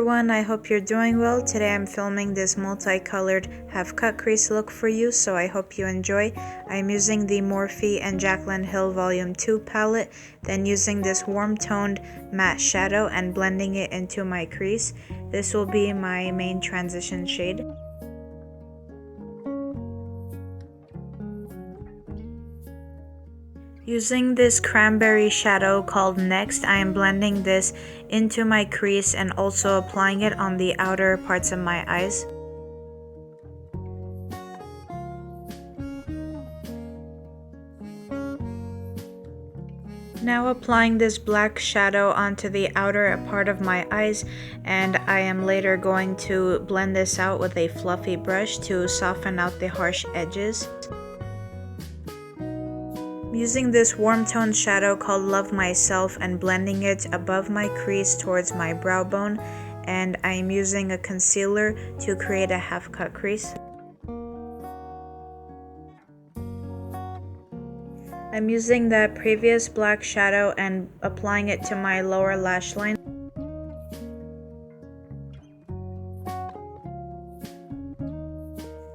everyone, I hope you're doing well. Today I'm filming this multicolored half cut crease look for you, so I hope you enjoy. I'm using the Morphe and Jaclyn Hill Volume 2 palette, then using this warm toned matte shadow and blending it into my crease. This will be my main transition shade. Using this cranberry shadow called Next, I am blending this into my crease and also applying it on the outer parts of my eyes. Now applying this black shadow onto the outer part of my eyes, and I am later going to blend this out with a fluffy brush to soften out the harsh edges. Using this warm tone shadow called Love Myself and blending it above my crease towards my brow bone, and I'm using a concealer to create a half cut crease. I'm using that previous black shadow and applying it to my lower lash line.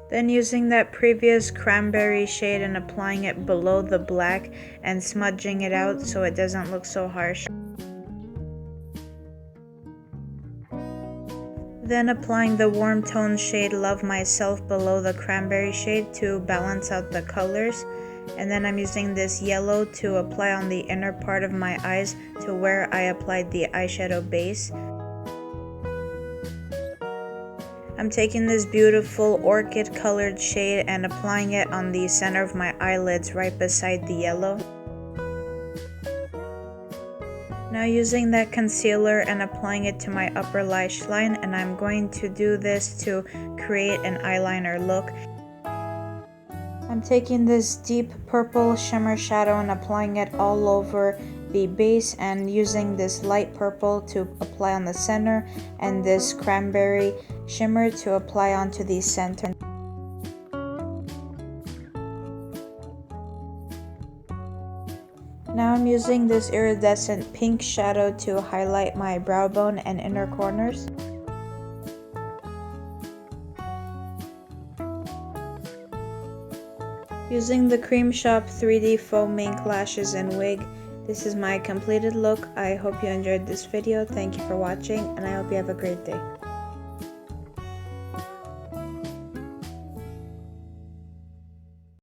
Then using that previous cranberry shade and applying it below the black and smudging it out so it doesn't look so harsh. Then applying the warm tone shade Love Myself below the cranberry shade to balance out the colors. And then I'm using this yellow to apply on the inner part of my eyes to where I applied the eyeshadow base. I'm taking this beautiful orchid colored shade and applying it on the center of my eyelids right beside the yellow. Now using that concealer and applying it to my upper lash line, and I'm going to do this to create an eyeliner look. I'm taking this deep purple shimmer shadow and applying it all over the base and using this light purple to apply on the center and this cranberry shimmer to apply onto the center. Now I'm using this iridescent pink shadow to highlight my brow bone and inner corners. Using the Creme Shop 3D Faux Mink lashes and wig, this is my completed look. I hope you enjoyed this video. Thank you for watching, and I hope you have a great day.